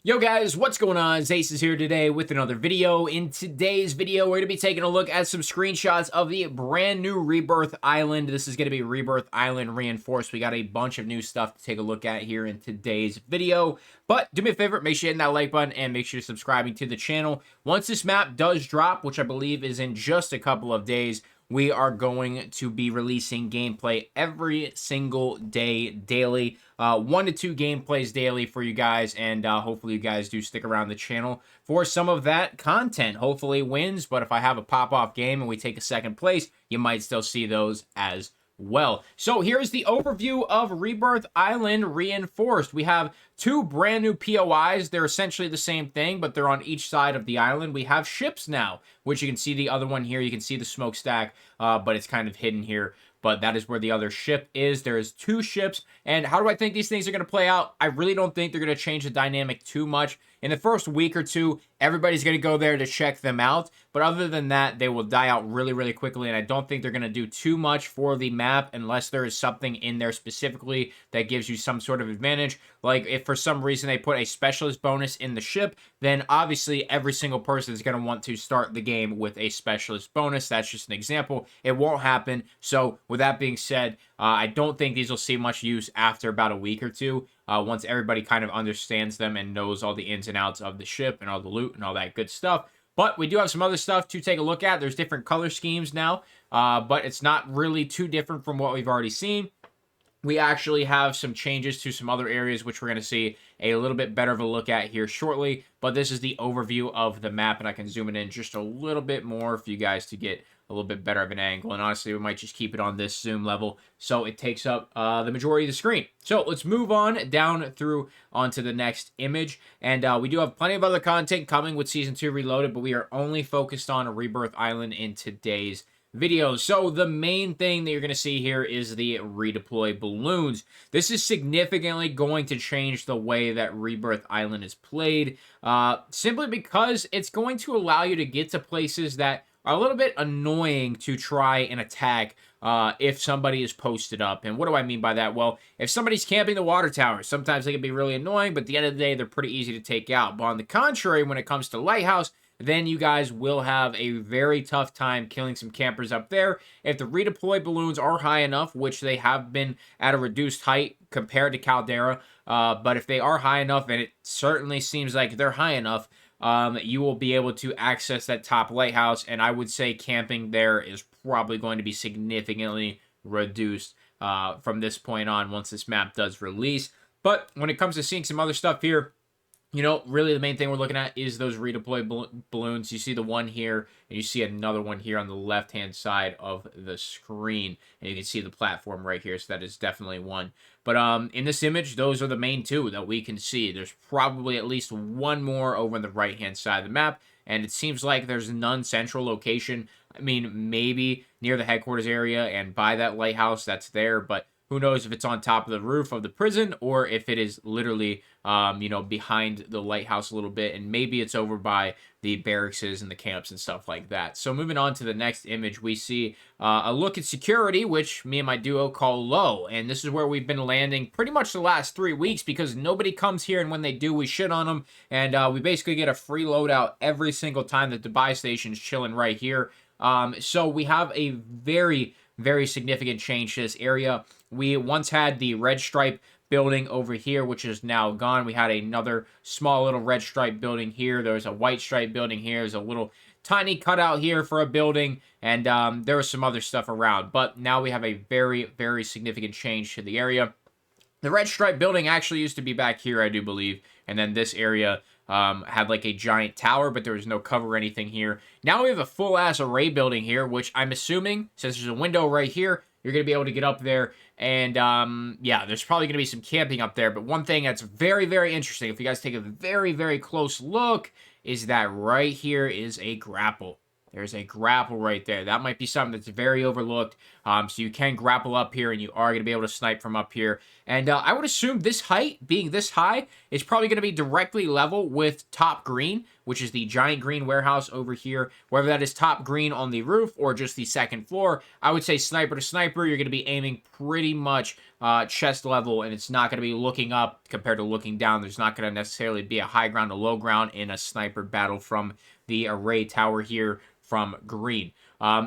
Yo guys, what's going on? Ace is here today with another video. In today's video, we're going to be taking a look at some screenshots of the brand new Rebirth Island. This is going to be Rebirth Island Reinforced. We got a bunch of new stuff to take a look at here in today's video. But do me a favor, make sure you hit that like button and make sure you're subscribing to the channel. Once this map does drop, which I believe is in just a couple of days, we are going to be releasing gameplay every single day, daily. 1 to 2 gameplays daily for you guys, and hopefully you guys do stick around the channel for some of that content. Hopefully wins, but if I have a pop-off game and we take a second place, you might still see those as well. So here's the overview of Rebirth Island Reinforced. We have 2 brand new POIs. They're essentially the same thing, but they're on each side of the island. We have ships now, which you can see the other one here. You can see the smokestack, but it's kind of hidden here. But that is where the other ship is. There is 2 ships. And how do I think these things are going to play out? I really don't think they're going to change the dynamic too much. In the first week or two, everybody's going to go there to check them out. But other than that, they will die out really, really quickly. And I don't think they're going to do too much for the map unless there is something in there specifically that gives you some sort of advantage. Like if for some reason they put a specialist bonus in the ship, then obviously every single person is going to want to start the game with a specialist bonus. That's just an example. It won't happen. So with that being said, I don't think these will see much use after about a week or two. Once everybody kind of understands them and knows all the ins and outs of the ship and all the loot and all that good stuff. But we do have some other stuff to take a look at. There's different color schemes now, but it's not really too different from what we've already seen. We actually have some changes to some other areas, which we're going to see a little bit better of a look at here shortly. But this is the overview of the map, and I can zoom it in just a little bit more for you guys to get a little bit better of an angle. And honestly, we might just keep it on this zoom level so it takes up the majority of the screen. So let's move on down through onto the next image. And we do have plenty of other content coming with Season 2 Reloaded, but we are only focused on Rebirth Island in today's video. So the main thing that you're going to see here is the Redeploy Balloons. This is significantly going to change the way that Rebirth Island is played, simply because it's going to allow you to get to places that are a little bit annoying to try and attack if somebody is posted up. And what do I mean by that? Well, if somebody's camping the water tower, sometimes they can be really annoying, but at the end of the day, they're pretty easy to take out. But on the contrary, when it comes to Lighthouse, then you guys will have a very tough time killing some campers up there. If the redeploy balloons are high enough, which they have been at a reduced height compared to Caldera, but if they are high enough, and it certainly seems like they're high enough, you will be able to access that top lighthouse, and I would say camping there is probably going to be significantly reduced from this point on once this map does release. But when it comes to seeing some other stuff here, you know, really the main thing we're looking at is those redeploy balloons. You see the one here, and you see another one here on the left-hand side of the screen. And you can see the platform right here, so that is definitely one. But in this image, those are the main 2 that we can see. There's probably at least one more over on the right-hand side of the map, and it seems like there's none central location. I mean, maybe near the headquarters area and by that lighthouse that's there, but who knows if it's on top of the roof of the prison or if it is literally, you know, behind the lighthouse a little bit. And maybe it's over by the barracks and the camps and stuff like that. So moving on to the next image, we see a look at security, which me and my duo call low. And this is where we've been landing pretty much the last 3 weeks because nobody comes here. And when they do, we shit on them. And we basically get a free loadout every single time that the buy station's chilling right here. So we have a very significant change to this area. We once had the red stripe building over here, which is now gone. We had another small little red stripe building here. There's a white stripe building here. There's a little tiny cutout here for a building, and there was some other stuff around. But now we have a very significant change to the area. The red stripe building actually used to be back here, I do believe, and then this area had like a giant tower, but there was no cover or anything here. Now we have a full-ass array building here, which I'm assuming, since there's a window right here, you're going to be able to get up there. And, yeah, there's probably going to be some camping up there. But one thing that's very interesting, if you guys take a very close look, is that right here is a grapple. There's a grapple right there. That might be something that's very overlooked. So you can grapple up here, and you are going to be able to snipe from up here. And I would assume this height, being this high, is probably going to be directly level with top green, which is the giant green warehouse over here. Whether that is top green on the roof or just the second floor, I would say sniper to sniper, you're going to be aiming pretty much chest level, and it's not going to be looking up compared to looking down. There's not going to necessarily be a high ground to low ground in a sniper battle from the array tower here from green.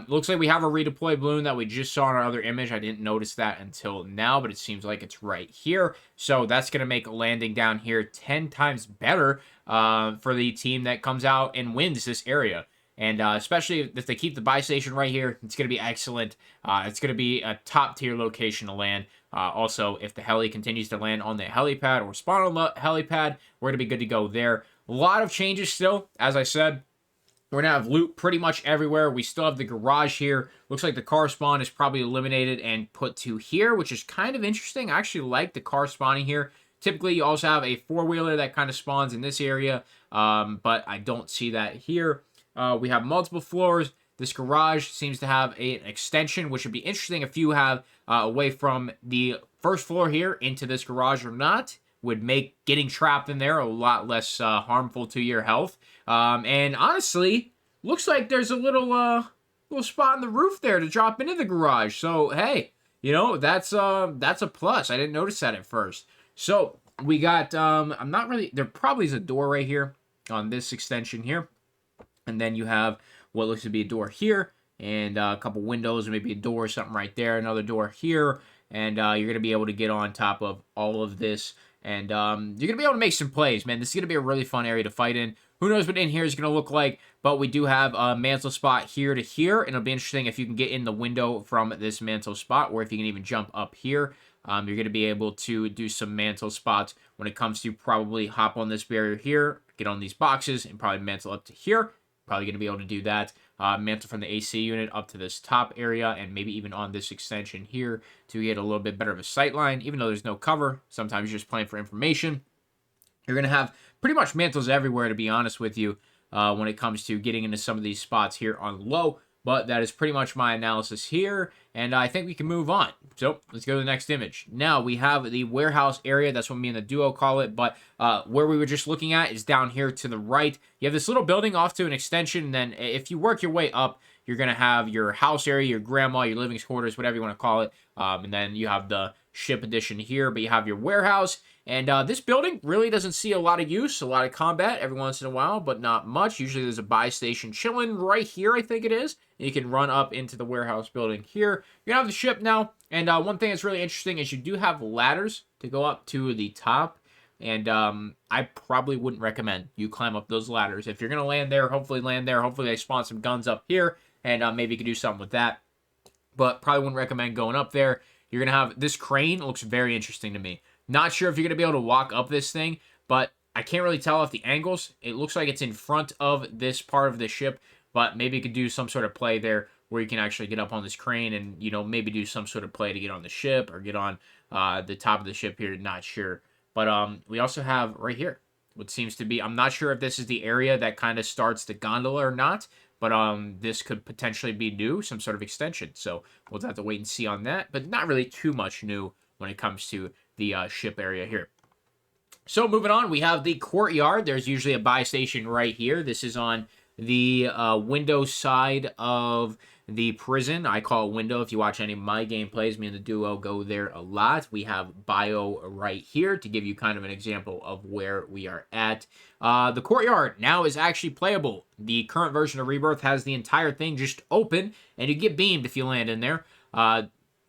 Looks like we have a redeploy balloon that we just saw in our other image. I didn't notice that until now, but it seems like it's right here. So that's going to make landing down here 10 times better for the team that comes out and wins this area. And especially if they keep the buy station right here, it's going to be excellent. It's going to be a top tier location to land. Also, if the heli continues to land on the helipad or spawn on the helipad, we're going to be good to go there. A lot of changes still, as I said. We're going to have loot pretty much everywhere. We still have the garage here. Looks like the car spawn is probably eliminated and put to here, which is kind of interesting. I actually like the car spawning here. Typically, you also have a four-wheeler that kind of spawns in this area, but I don't see that here. We have multiple floors. This garage seems to have an extension, which would be interesting if you have away from the first floor here into this garage or not. Would make getting trapped in there a lot less harmful to your health. And honestly, looks like there's a little spot in the roof there to drop into the garage. So hey, you know, that's a plus. I didn't notice that at first. So we got I'm not really, there probably is a door right here on this extension here, and then you have what looks to be a door here, and a couple windows, maybe a door or something right there, another door here, and you're gonna be able to get on top of all of this. And you're going to be able to make some plays, man. This is going to be a really fun area to fight in. Who knows what in here is going to look like, but we do have a mantle spot here to here, and it'll be interesting if you can get in the window from this mantle spot, or if you can even jump up here. You're going to be able to do some mantle spots when it comes to probably hop on this barrier here, get on these boxes, and probably mantle up to here. Probably going to be able to do that. Mantle from the AC unit up to this top area, and maybe even on this extension here to get a little bit better of a sight line. Even though there's no cover, sometimes you're just playing for information. You're going to have pretty much mantles everywhere, to be honest with you, when it comes to getting into some of these spots here on low. But that is pretty much my analysis here, and I think we can move on. So let's go to the next image. Now we have the warehouse area. That's what me and the duo call it, but where we were just looking at is down here to the right. You have this little building off to an extension, and then if you work your way up, you're going to have your house area, your grandma, your living quarters, whatever you want to call it, and then you have the ship edition here, but you have your warehouse. And this building really doesn't see a lot of use, a lot of combat every once in a while, but not much. Usually there's a buy station chilling right here, I think it is. And you can run up into the warehouse building here. You're going to have the ship now. And one thing that's really interesting is you do have ladders to go up to the top. And I probably wouldn't recommend you climb up those ladders. If you're going to land there, hopefully land there. Hopefully they spawn some guns up here, and maybe you can do something with that. But probably wouldn't recommend going up there. You're going to have this crane. It looks very interesting to me. Not sure if you're going to be able to walk up this thing, but I can't really tell if the angles. It looks like it's in front of this part of the ship, but maybe you could do some sort of play there where you can actually get up on this crane and, you know, maybe do some sort of play to get on the ship or get on the top of the ship here. Not sure. But we also have right here what seems to be, I'm not sure if this is the area that kind of starts the gondola or not, but this could potentially be new, some sort of extension. So we'll have to wait and see on that, but not really too much new when it comes to the ship area here. So moving on, we have the courtyard. There's usually a buy station right here. This is on the window side of the prison. I call it window. If you watch any of my gameplays, me and the duo go there a lot. We have bio right here to give you kind of an example of where we are at. The courtyard now is actually playable. The current version of Rebirth has the entire thing just open, and you get beamed if you land in there.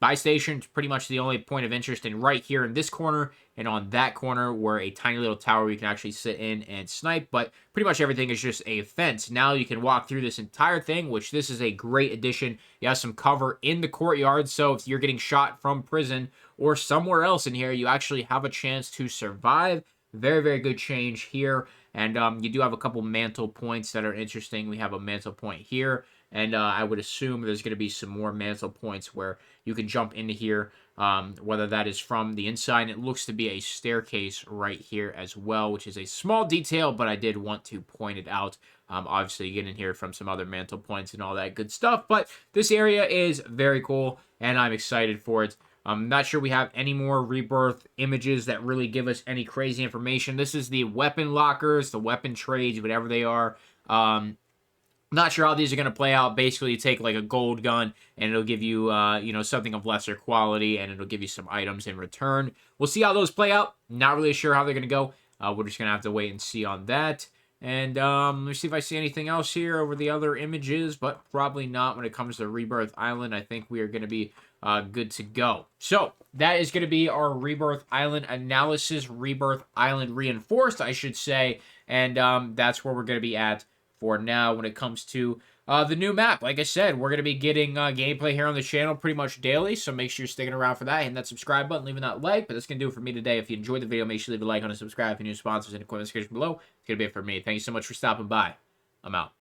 Buy station is pretty much the only point of interest, and right here in this corner and on that corner were a tiny little tower you can actually sit in and snipe, but pretty much everything is just a fence. Now you can walk through this entire thing, which this is a great addition. You have some cover in the courtyard, so if you're getting shot from prison or somewhere else in here, you actually have a chance to survive. Very, very good change here, and you do have a couple mantle points that are interesting. We have a mantle point here, and I would assume there's going to be some more mantle points where you can jump into here, whether that is from the inside. It looks to be a staircase right here as well, which is a small detail, but I did want to point it out. Obviously, you get in here from some other mantle points and all that good stuff, but this area is very cool, and I'm excited for it. I'm not sure we have any more Rebirth images that really give us any crazy information. This is the weapon lockers, the weapon trades, whatever they are. Not sure how these are going to play out. Basically, you take like a gold gun, and it'll give you, something of lesser quality, and it'll give you some items in return. We'll see how those play out. Not really sure how they're going to go. We're just going to have to wait and see on that. And let me see if I see anything else here over the other images, but probably not when it comes to Rebirth Island. I think we are going to be good to go. So that is going to be our Rebirth Island analysis, Rebirth Island reinforced, I should say. And that's where we're going to be at for now when it comes to the new map. Like I said, we're going to be getting gameplay here on the channel pretty much daily, so make sure you're sticking around for that. Hitting that subscribe button, leaving that like. But that's going to do it for me today. If you enjoyed the video, make sure you leave a like on and subscribe. If you're new sponsors in the comment section below, it's going to be it for me. Thank you so much for stopping by. I'm out.